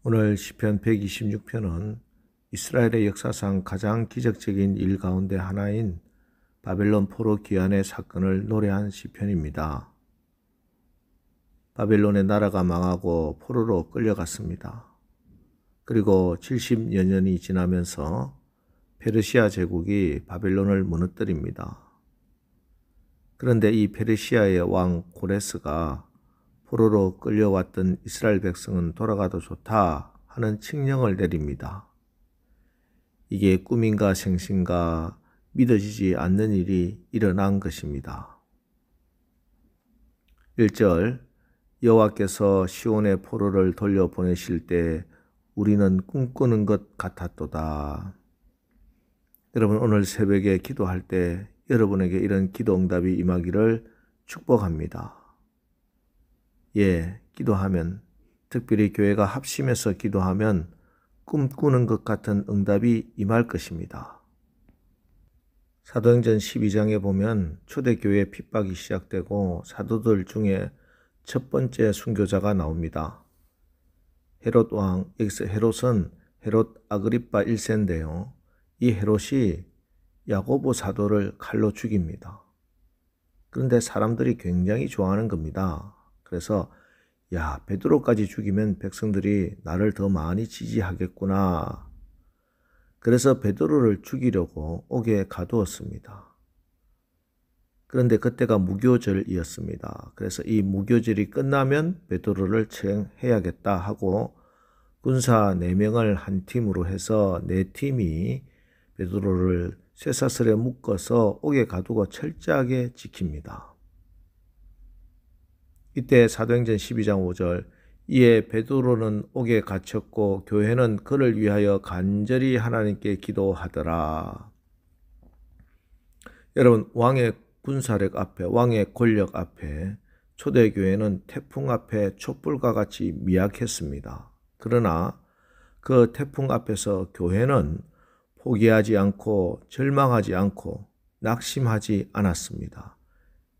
오늘 시편 126편은 이스라엘의 역사상 가장 기적적인 일 가운데 하나인 바벨론 포로 귀환의 사건을 노래한 시편입니다. 바벨론의 나라가 망하고 포로로 끌려갔습니다. 그리고 70여 년이 지나면서 페르시아 제국이 바벨론을 무너뜨립니다. 그런데 이 페르시아의 왕 고레스가 포로로 끌려왔던 이스라엘 백성은 돌아가도 좋다 하는 칙령을 내립니다. 이게 꿈인가 생신가 믿어지지 않는 일이 일어난 것입니다. 1절 여호와께서 시온의 포로를 돌려보내실 때 우리는 꿈꾸는 것 같았도다. 여러분, 오늘 새벽에 기도할 때 여러분에게 이런 기도 응답이 임하기를 축복합니다. 기도하면, 특별히 교회가 합심해서 기도하면 꿈꾸는 것 같은 응답이 임할 것입니다. 사도행전 12장에 보면 초대교회 핍박이 시작되고 사도들 중에 첫 번째 순교자가 나옵니다. 헤롯 왕, 여기서 헤롯은 헤롯 아그리파 1세인데요. 이 헤롯이 야고보 사도를 칼로 죽입니다. 그런데 사람들이 굉장히 좋아하는 겁니다. 그래서 베드로까지 죽이면 백성들이 나를 더 많이 지지하겠구나. 그래서 베드로를 죽이려고 옥에 가두었습니다. 그런데 그때가 무교절이었습니다. 그래서 이 무교절이 끝나면 베드로를 처형해야겠다 하고 군사 4명을 한 팀으로 해서 4팀이 베드로를 쇠사슬에 묶어서 옥에 가두고 철저하게 지킵니다. 이때 사도행전 12장 5절 이에 베드로는 옥에 갇혔고 교회는 그를 위하여 간절히 하나님께 기도하더라. 여러분, 왕의 군사력 앞에, 왕의 권력 앞에 초대교회는 태풍 앞에 촛불과 같이 미약했습니다. 그러나 그 태풍 앞에서 교회는 포기하지 않고 절망하지 않고 낙심하지 않았습니다.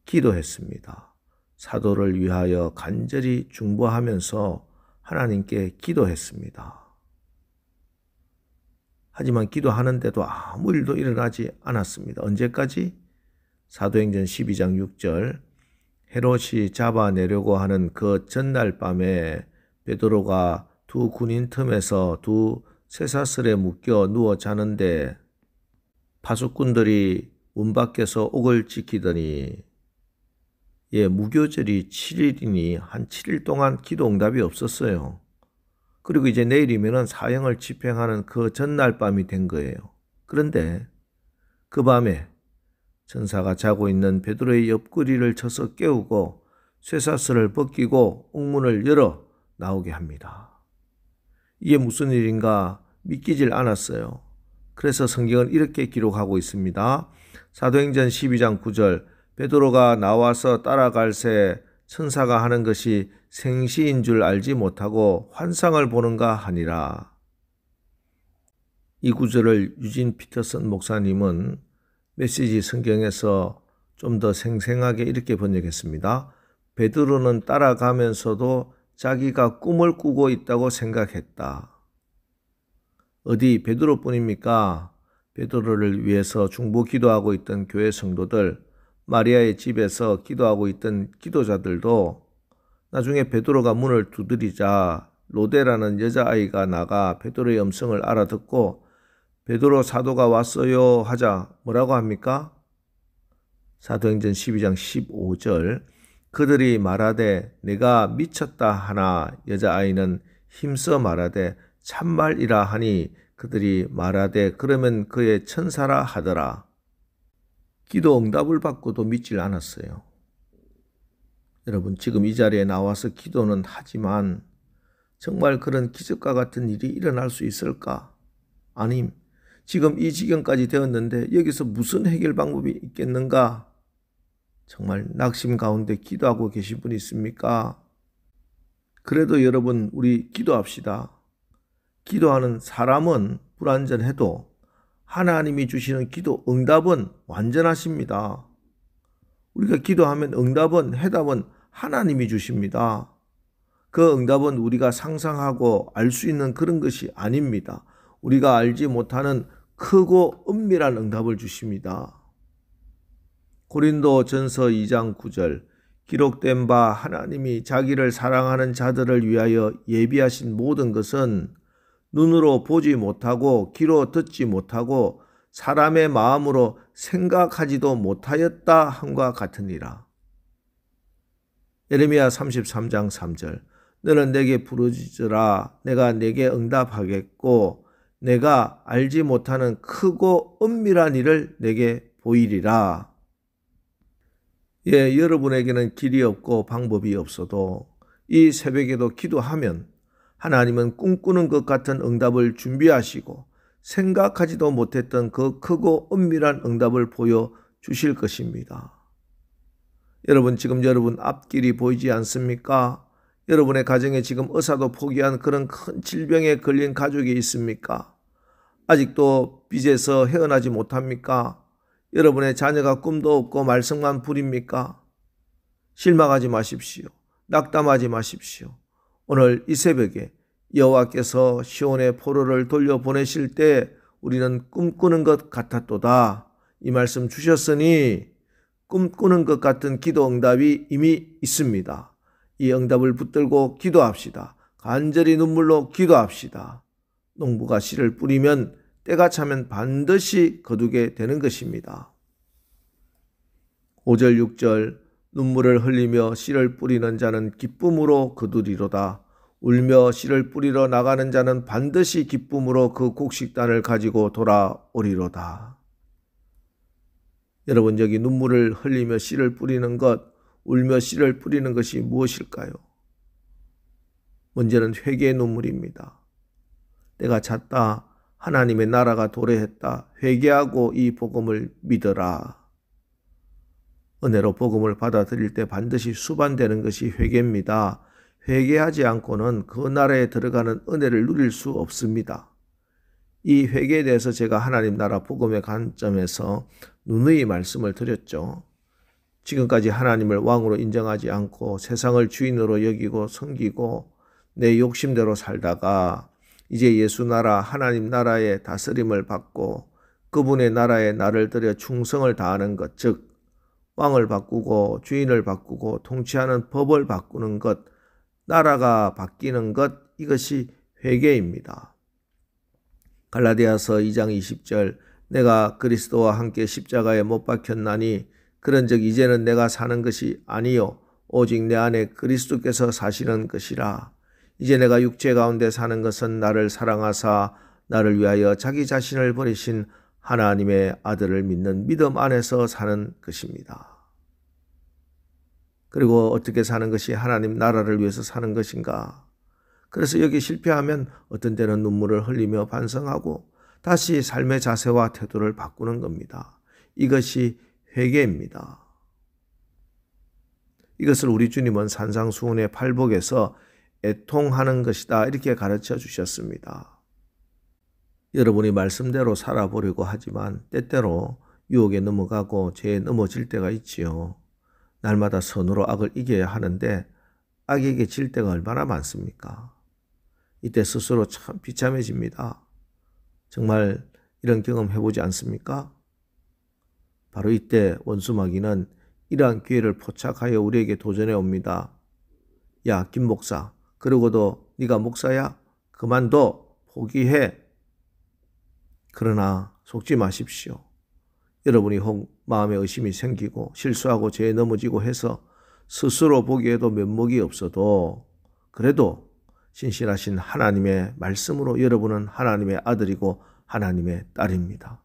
기도했습니다. 사도를 위하여 간절히 중보하면서 하나님께 기도했습니다. 하지만 기도하는데도 아무 일도 일어나지 않았습니다. 언제까지? 사도행전 12장 6절 헤롯이 잡아내려고 하는 그 전날 밤에 베드로가 두 군인 틈에서 두 쇠사슬에 묶여 누워 자는데 파수꾼들이 문 밖에서 옥을 지키더니 무교절이 7일이니 한 7일 동안 기도 응답이 없었어요. 그리고 이제 내일이면 사형을 집행하는 그 전날 밤이 된 거예요. 그런데 그 밤에 천사가 자고 있는 베드로의 옆구리를 쳐서 깨우고 쇠사슬을 벗기고 옥문을 열어 나오게 합니다. 이게 무슨 일인가 믿기질 않았어요. 그래서 성경은 이렇게 기록하고 있습니다. 사도행전 12장 9절 베드로가 나와서 따라갈새 천사가 하는 것이 생시인 줄 알지 못하고 환상을 보는가 하니라. 이 구절을 유진 피터슨 목사님은 메시지 성경에서 좀 더 생생하게 이렇게 번역했습니다. 베드로는 따라가면서도 자기가 꿈을 꾸고 있다고 생각했다. 어디 베드로뿐입니까? 베드로를 위해서 중보 기도하고 있던 교회 성도들, 마리아의 집에서 기도하고 있던 기도자들도 나중에 베드로가 문을 두드리자 로데라는 여자아이가 나가 베드로의 음성을 알아듣고 베드로 사도가 왔어요 하자 뭐라고 합니까? 사도행전 12장 15절 그들이 말하되 내가 미쳤다 하나 여자아이는 힘써 말하되 참말이라 하니 그들이 말하되 그러면 그의 천사라 하더라. 기도 응답을 받고도 믿질 않았어요. 여러분, 지금 이 자리에 나와서 기도는 하지만 정말 그런 기적과 같은 일이 일어날 수 있을까? 아님, 지금 이 지경까지 되었는데 여기서 무슨 해결 방법이 있겠는가? 정말 낙심 가운데 기도하고 계신 분이 있습니까? 그래도 여러분, 우리 기도합시다. 기도하는 사람은 불완전해도 하나님이 주시는 기도 응답은 완전하십니다. 우리가 기도하면 응답은 해답은 하나님이 주십니다. 그 응답은 우리가 상상하고 알 수 있는 그런 것이 아닙니다. 우리가 알지 못하는 크고 은밀한 응답을 주십니다. 고린도전서 2장 9절 기록된 바 하나님이 자기를 사랑하는 자들을 위하여 예비하신 모든 것은 눈으로 보지 못하고 귀로 듣지 못하고 사람의 마음으로 생각하지도 못하였다 함과 같으니라. 예레미야 33장 3절 너는 내게 부르짖으라 내가 내게 응답하겠고 내가 알지 못하는 크고 은밀한 일을 내게 보이리라. 예, 여러분에게는 길이 없고 방법이 없어도 이 새벽에도 기도하면 하나님은 꿈꾸는 것 같은 응답을 준비하시고 생각하지도 못했던 그 크고 은밀한 응답을 보여주실 것입니다. 여러분 지금 여러분 앞길이 보이지 않습니까? 여러분의 가정에 지금 의사도 포기한 그런 큰 질병에 걸린 가족이 있습니까? 아직도 빚에서 헤어나지 못합니까? 여러분의 자녀가 꿈도 없고 말썽만 부립니까? 실망하지 마십시오. 낙담하지 마십시오. 오늘 이 새벽에 여호와께서 시온의 포로를 돌려보내실 때 우리는 꿈꾸는 것 같았도다. 이 말씀 주셨으니 꿈꾸는 것 같은 기도 응답이 이미 있습니다. 이 응답을 붙들고 기도합시다. 간절히 눈물로 기도합시다. 농부가 씨를 뿌리면 때가 차면 반드시 거두게 되는 것입니다. 5절 6절 눈물을 흘리며 씨를 뿌리는 자는 기쁨으로 거두리로다. 울며 씨를 뿌리러 나가는 자는 반드시 기쁨으로 그 곡식단을 가지고 돌아오리로다. 여러분 여기 눈물을 흘리며 씨를 뿌리는 것, 울며 씨를 뿌리는 것이 무엇일까요? 문제는 회개의 눈물입니다. 때가 찼다. 하나님의 나라가 도래했다. 회개하고 이 복음을 믿어라. 은혜로 복음을 받아들일 때 반드시 수반되는 것이 회개입니다. 회개하지 않고는 그 나라에 들어가는 은혜를 누릴 수 없습니다. 이 회개에 대해서 제가 하나님 나라 복음의 관점에서 누누이 말씀을 드렸죠. 지금까지 하나님을 왕으로 인정하지 않고 세상을 주인으로 여기고 섬기고 내 욕심대로 살다가 이제 예수 나라 하나님 나라의 다스림을 받고 그분의 나라에 나를 들여 충성을 다하는 것, 즉 왕을 바꾸고 주인을 바꾸고 통치하는 법을 바꾸는 것, 나라가 바뀌는 것, 이것이 회개입니다. 갈라디아서 2장 20절 내가 그리스도와 함께 십자가에 못 박혔나니 그런즉 이제는 내가 사는 것이 아니요 오직 내 안에 그리스도께서 사시는 것이라. 이제 내가 육체 가운데 사는 것은 나를 사랑하사 나를 위하여 자기 자신을 버리신 하나님의 아들을 믿는 믿음 안에서 사는 것입니다. 그리고 어떻게 사는 것이 하나님 나라를 위해서 사는 것인가? 그래서 여기 실패하면 어떤 때는 눈물을 흘리며 반성하고 다시 삶의 자세와 태도를 바꾸는 겁니다. 이것이 회개입니다. 이것을 우리 주님은 산상수훈의 팔복에서 애통하는 것이다 이렇게 가르쳐 주셨습니다. 여러분이 말씀대로 살아보려고 하지만 때때로 유혹에 넘어가고 죄에 넘어질 때가 있지요. 날마다 선으로 악을 이겨야 하는데 악에게 질 때가 얼마나 많습니까? 이때 스스로 참 비참해집니다. 정말 이런 경험 해보지 않습니까? 바로 이때 원수마귀는 이러한 기회를 포착하여 우리에게 도전해 옵니다. 야, 김 목사, 그러고도 네가 목사야? 그만둬, 포기해. 그러나 속지 마십시오. 여러분이 혹 마음에 의심이 생기고 실수하고 죄에 넘어지고 해서 스스로 보기에도 면목이 없어도 그래도 신실하신 하나님의 말씀으로 여러분은 하나님의 아들이고 하나님의 딸입니다.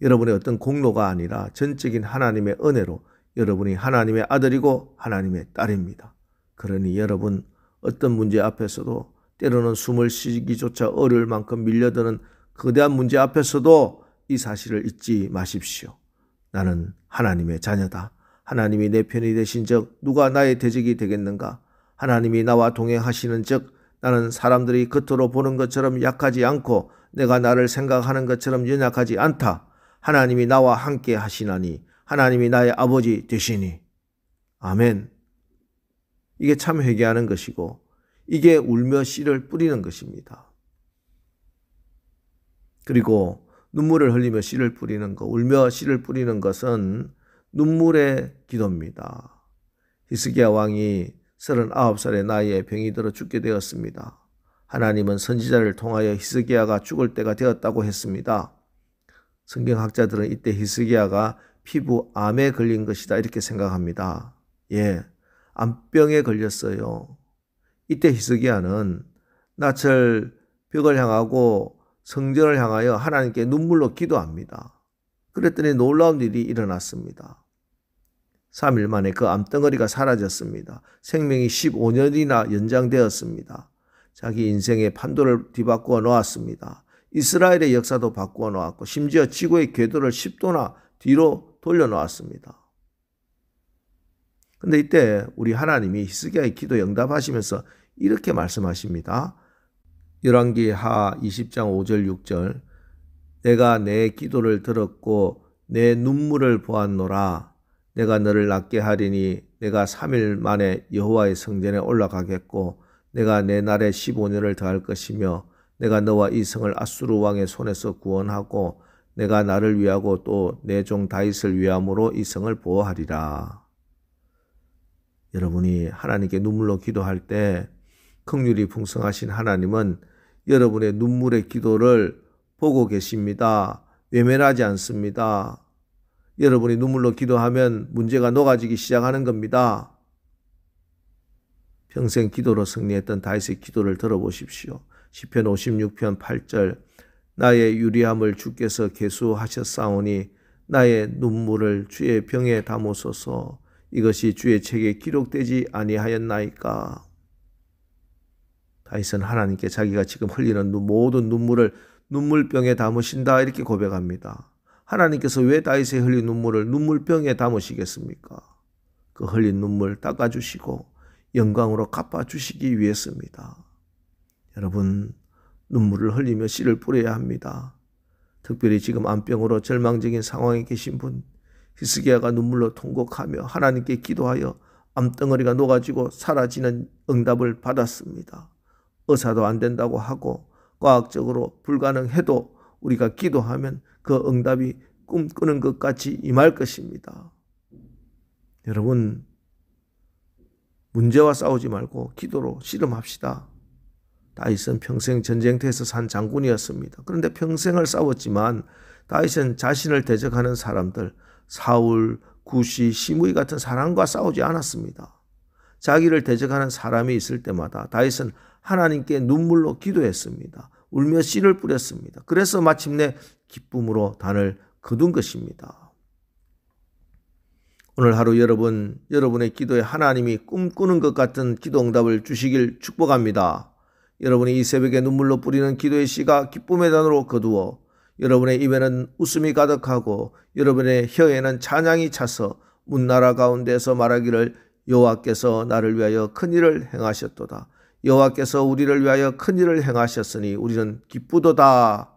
여러분의 어떤 공로가 아니라 전적인 하나님의 은혜로 여러분이 하나님의 아들이고 하나님의 딸입니다. 그러니 여러분 어떤 문제 앞에서도 때로는 숨을 쉬기조차 어려울 만큼 밀려드는 거대한 문제 앞에서도 이 사실을 잊지 마십시오. 나는 하나님의 자녀다. 하나님이 내 편이 되신 적 누가 나의 대적이 되겠는가? 하나님이 나와 동행하시는 적 나는 사람들이 겉으로 보는 것처럼 약하지 않고 내가 나를 생각하는 것처럼 연약하지 않다. 하나님이 나와 함께 하시나니 하나님이 나의 아버지 되시니. 아멘. 이게 참 회개하는 것이고 이게 울며 씨를 뿌리는 것입니다. 그리고 눈물을 흘리며 씨를 뿌리는 것, 울며 씨를 뿌리는 것은 눈물의 기도입니다. 히스기야 왕이 39살의 나이에 병이 들어 죽게 되었습니다. 하나님은 선지자를 통하여 히스기야가 죽을 때가 되었다고 했습니다. 성경학자들은 이때 히스기야가 피부암에 걸린 것이다 이렇게 생각합니다. 암병에 걸렸어요. 이때 히스기야는 낯을 벽을 향하고 성전을 향하여 하나님께 눈물로 기도합니다. 그랬더니 놀라운 일이 일어났습니다. 3일 만에 그 암덩어리가 사라졌습니다. 생명이 15년이나 연장되었습니다. 자기 인생의 판도를 뒤바꾸어 놓았습니다. 이스라엘의 역사도 바꾸어 놓았고 심지어 지구의 궤도를 10도나 뒤로 돌려 놓았습니다. 그런데 이때 우리 하나님이 히스기야의 기도 응답하시면서 이렇게 말씀하십니다. 열왕기하 20장 5절 6절 내가 내 기도를 들었고 내 눈물을 보았노라. 내가 너를 낫게 하리니 내가 3일 만에 여호와의 성전에 올라가겠고 내가 내 날에 15년을 더할 것이며 내가 너와 이 성을 아수르 왕의 손에서 구원하고 내가 나를 위하고 또 내 종 다윗을 위함으로 이 성을 보호하리라. 여러분이 하나님께 눈물로 기도할 때 긍휼이 풍성하신 하나님은 여러분의 눈물의 기도를 보고 계십니다. 외면하지 않습니다. 여러분이 눈물로 기도하면 문제가 녹아지기 시작하는 겁니다. 평생 기도로 승리했던 다윗의 기도를 들어보십시오. 시편 56편 8절 나의 유리함을 주께서 계수하셨사오니 나의 눈물을 주의 병에 담으소서. 이것이 주의 책에 기록되지 아니하였나이까. 다윗은 하나님께 자기가 지금 흘리는 모든 눈물을 눈물병에 담으신다 이렇게 고백합니다. 하나님께서 왜 다윗의 흘린 눈물을 눈물병에 담으시겠습니까? 그 흘린 눈물 닦아주시고 영광으로 갚아주시기 위해서입니다. 여러분, 눈물을 흘리며 씨를 뿌려야 합니다. 특별히 지금 암병으로 절망적인 상황에 계신 분, 히스기야가 눈물로 통곡하며 하나님께 기도하여 암덩어리가 녹아지고 사라지는 응답을 받았습니다. 의사도 안 된다고 하고 과학적으로 불가능해도 우리가 기도하면 그 응답이 꿈꾸는 것 같이 임할 것입니다. 여러분, 문제와 싸우지 말고 기도로 씨름합시다. 다윗은 평생 전쟁터에서 산 장군이었습니다. 그런데 평생을 싸웠지만 다윗은 자신을 대적하는 사람들, 사울, 구시, 시므이 같은 사람과 싸우지 않았습니다. 자기를 대적하는 사람이 있을 때마다 다윗은 하나님께 눈물로 기도했습니다. 울며 씨를 뿌렸습니다. 그래서 마침내 기쁨으로 단을 거둔 것입니다. 오늘 하루 여러분의 기도에 하나님이 꿈꾸는 것 같은 기도 응답을 주시길 축복합니다. 여러분이 이 새벽에 눈물로 뿌리는 기도의 씨가 기쁨의 단으로 거두어 여러분의 입에는 웃음이 가득하고 여러분의 혀에는 찬양이 차서 문나라 가운데서 말하기를 여호와께서 나를 위하여 큰일을 행하셨도다. 여호와께서 우리를 위하여 큰일을 행하셨으니 우리는 기쁘도다.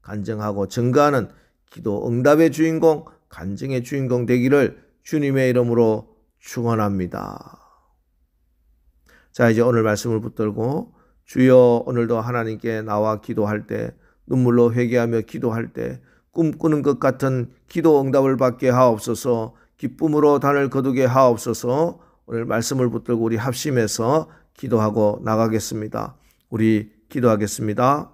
간증하고 증거하는 기도 응답의 주인공, 간증의 주인공 되기를 주님의 이름으로 축원합니다. 자, 이제 오늘 말씀을 붙들고 주여, 오늘도 하나님께 나와 기도할 때, 눈물로 회개하며 기도할 때 꿈꾸는 것 같은 기도 응답을 받게 하옵소서. 기쁨으로 단을 거두게 하옵소서. 오늘 말씀을 붙들고 우리 합심해서 기도하고 나가겠습니다. 우리 기도하겠습니다.